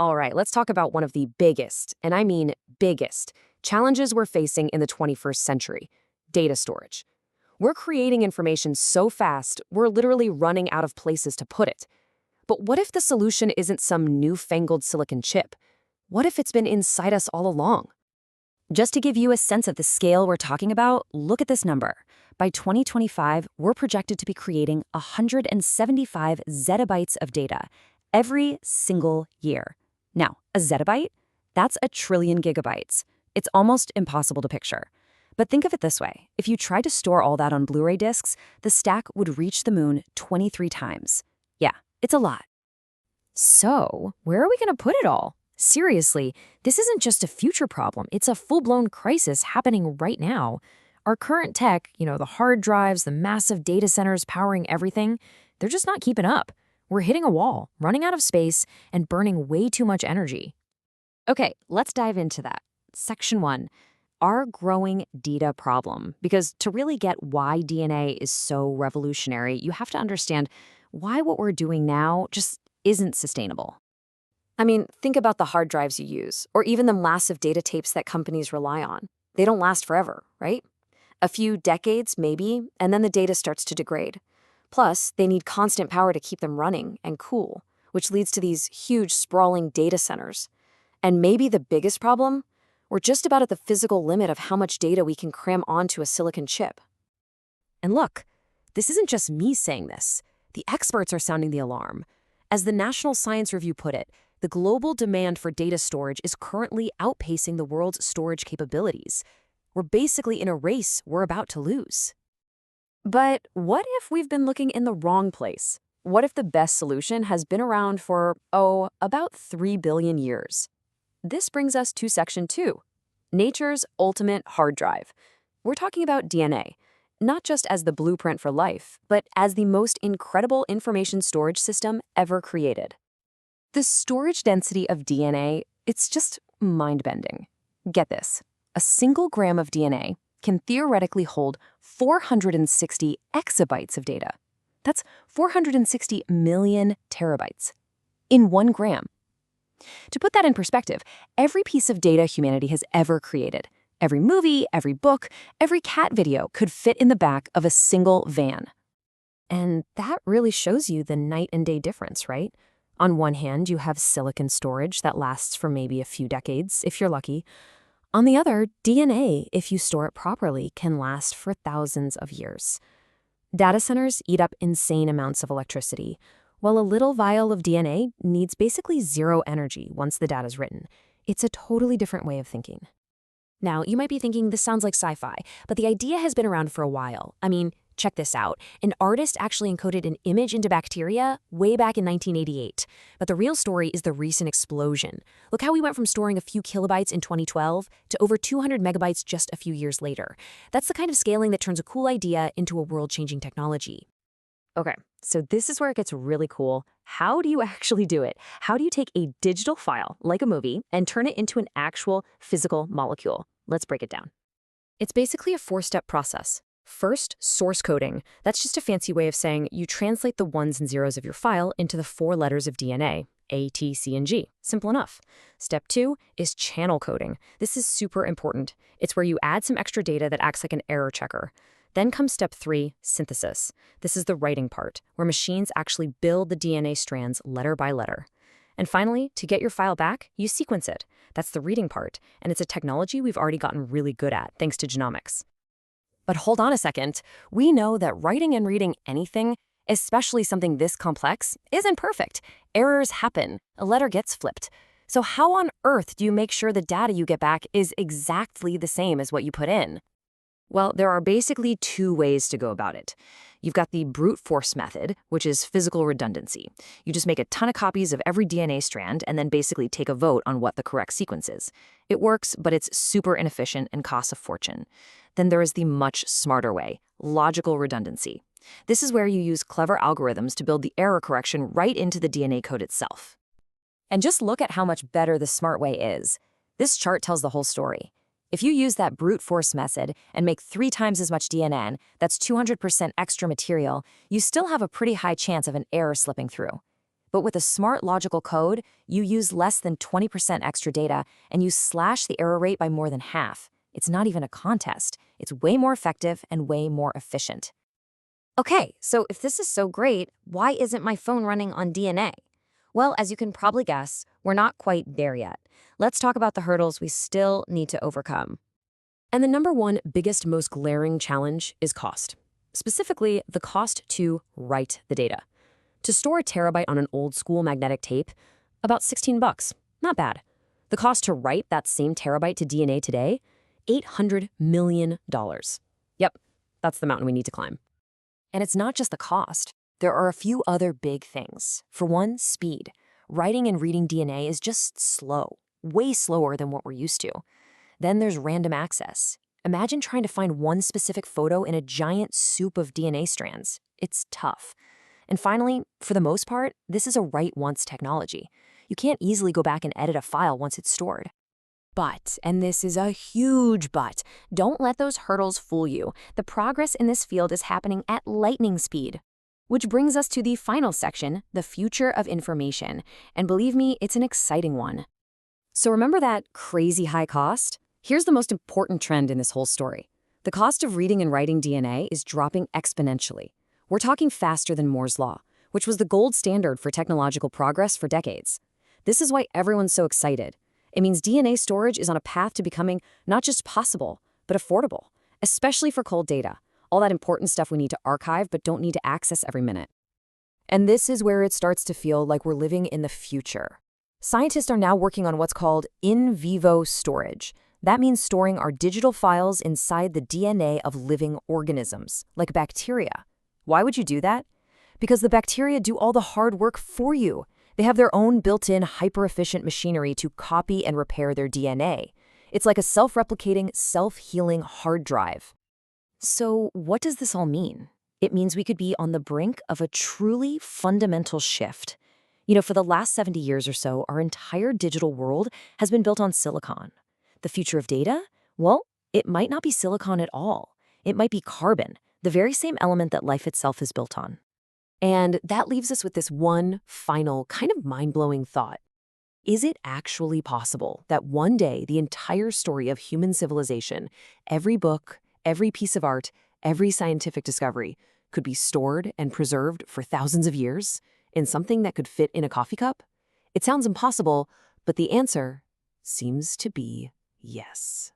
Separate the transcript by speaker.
Speaker 1: All right, let's talk about one of the biggest, and I mean biggest, challenges we're facing in the 21st century: data storage. We're creating information so fast, we're literally running out of places to put it. But what if the solution isn't some newfangled silicon chip? What if it's been inside us all along?
Speaker 2: Just to give you a sense of the scale we're talking about, look at this number. By 2025, we're projected to be creating 175 zettabytes of data every single year. Now, a zettabyte? That's a trillion gigabytes. It's almost impossible to picture. But think of it this way. If you tried to store all that on Blu-ray discs, the stack would reach the moon 23 times. Yeah, it's a lot.
Speaker 1: So, where are we going to put it all? Seriously, this isn't just a future problem, it's a full-blown crisis happening right now. Our current tech, the hard drives, the massive data centers powering everything, they're just not keeping up. We're hitting a wall, running out of space, and burning way too much energy. Okay, let's dive into that. Section 1, our growing data problem. Because to really get why DNA is so revolutionary, you have to understand why what we're doing now just isn't sustainable. I mean, think about the hard drives you use, or even the massive data tapes that companies rely on. They don't last forever, right? A few decades, maybe, and then the data starts to degrade. Plus, they need constant power to keep them running and cool, which leads to these huge, sprawling data centers. And maybe the biggest problem? We're just about at the physical limit of how much data we can cram onto a silicon chip. And look, this isn't just me saying this. The experts are sounding the alarm. As the National Science Review put it, the global demand for data storage is currently outpacing the world's storage capabilities. We're basically in a race we're about to lose. But what if we've been looking in the wrong place? What if the best solution has been around for, about 3 billion years? This brings us to Section 2, nature's ultimate hard drive. We're talking about DNA, not just as the blueprint for life, but as the most incredible information storage system ever created. The storage density of DNA, it's just mind-bending. Get this, a single gram of DNA can theoretically hold 460 exabytes of data. That's 460 million terabytes in 1 gram. To put that in perspective, every piece of data humanity has ever created, every movie, every book, every cat video could fit in the back of a single van. And that really shows you the night and day difference, right? On one hand, you have silicon storage that lasts for maybe a few decades, if you're lucky. On the other, DNA, if you store it properly, can last for thousands of years. Data centers eat up insane amounts of electricity, while a little vial of DNA needs basically zero energy once the data's written. It's a totally different way of thinking. Now, you might be thinking this sounds like sci-fi, but the idea has been around for a while. I mean, check this out. An artist actually encoded an image into bacteria way back in 1988. But the real story is the recent explosion. Look how we went from storing a few kilobytes in 2012 to over 200 megabytes just a few years later. That's the kind of scaling that turns a cool idea into a world-changing technology. Okay, so this is where it gets really cool. How do you actually do it? How do you take a digital file, like a movie, and turn it into an actual physical molecule? Let's break it down. It's basically a 4-step process. First, source coding. That's just a fancy way of saying you translate the ones and zeros of your file into the 4 letters of DNA, A, T, C, and G. Simple enough. Step 2 is channel coding. This is super important. It's where you add some extra data that acts like an error checker. Then comes step 3, synthesis. This is the writing part, where machines actually build the DNA strands letter by letter. And finally, to get your file back, you sequence it. That's the reading part, and it's a technology we've already gotten really good at thanks to genomics. But hold on a second. We know that writing and reading anything, especially something this complex, isn't perfect. Errors happen. A letter gets flipped. So how on earth do you make sure the data you get back is exactly the same as what you put in? Well, there are basically 2 ways to go about it. You've got the brute force method, which is physical redundancy. You just make a ton of copies of every DNA strand and then basically take a vote on what the correct sequence is. It works, but it's super inefficient and costs a fortune. Then there is the much smarter way, logical redundancy. This is where you use clever algorithms to build the error correction right into the DNA code itself. And just look at how much better the smart way is. This chart tells the whole story. If you use that brute force method and make 3 times as much DNA, that's 200% extra material, you still have a pretty high chance of an error slipping through.
Speaker 2: But with a smart logical code, you use less than 20% extra data and you slash the error rate by more than half. It's not even a contest. It's way more effective and way more efficient.
Speaker 3: Okay, so if this is so great, why isn't my phone running on DNA? Well, as you can probably guess, we're not quite there yet. Let's talk about the hurdles we still need to overcome.
Speaker 1: And the number one biggest, most glaring challenge is cost. Specifically, the cost to write the data. To store a terabyte on an old school magnetic tape, about $16. Not bad. The cost to write that same terabyte to DNA today, $800 million. Yep, that's the mountain we need to climb.
Speaker 2: And it's not just the cost. There are a few other big things. For one, speed. Writing and reading DNA is just slow, way slower than what we're used to. Then there's random access. Imagine trying to find one specific photo in a giant soup of DNA strands. It's tough. And finally, for the most part, this is a write-once technology. You can't easily go back and edit a file once it's stored.
Speaker 3: But, and this is a huge but, don't let those hurdles fool you. The progress in this field is happening at lightning speed. Which brings us to the final section, the future of information. And believe me, it's an exciting one.
Speaker 1: So remember that crazy high cost? Here's the most important trend in this whole story. The cost of reading and writing DNA is dropping exponentially. We're talking faster than Moore's Law, which was the gold standard for technological progress for decades. This is why everyone's so excited. It means DNA storage is on a path to becoming not just possible, but affordable, especially for cold data, all that important stuff we need to archive but don't need to access every minute. And this is where it starts to feel like we're living in the future. Scientists are now working on what's called in vivo storage. That means storing our digital files inside the DNA of living organisms, like bacteria. Why would you do that? Because the bacteria do all the hard work for you. They have their own built-in hyper-efficient machinery to copy and repair their DNA. It's like a self-replicating, self-healing hard drive.
Speaker 2: So what does this all mean? It means we could be on the brink of a truly fundamental shift. For the last 70 years or so, our entire digital world has been built on silicon. The future of data? Well, it might not be silicon at all. It might be carbon, the very same element that life itself is built on.
Speaker 1: And that leaves us with this one final, kind of mind-blowing thought. Is it actually possible that one day the entire story of human civilization, every book, every piece of art, every scientific discovery, could be stored and preserved for thousands of years in something that could fit in a coffee cup? It sounds impossible, but the answer seems to be yes.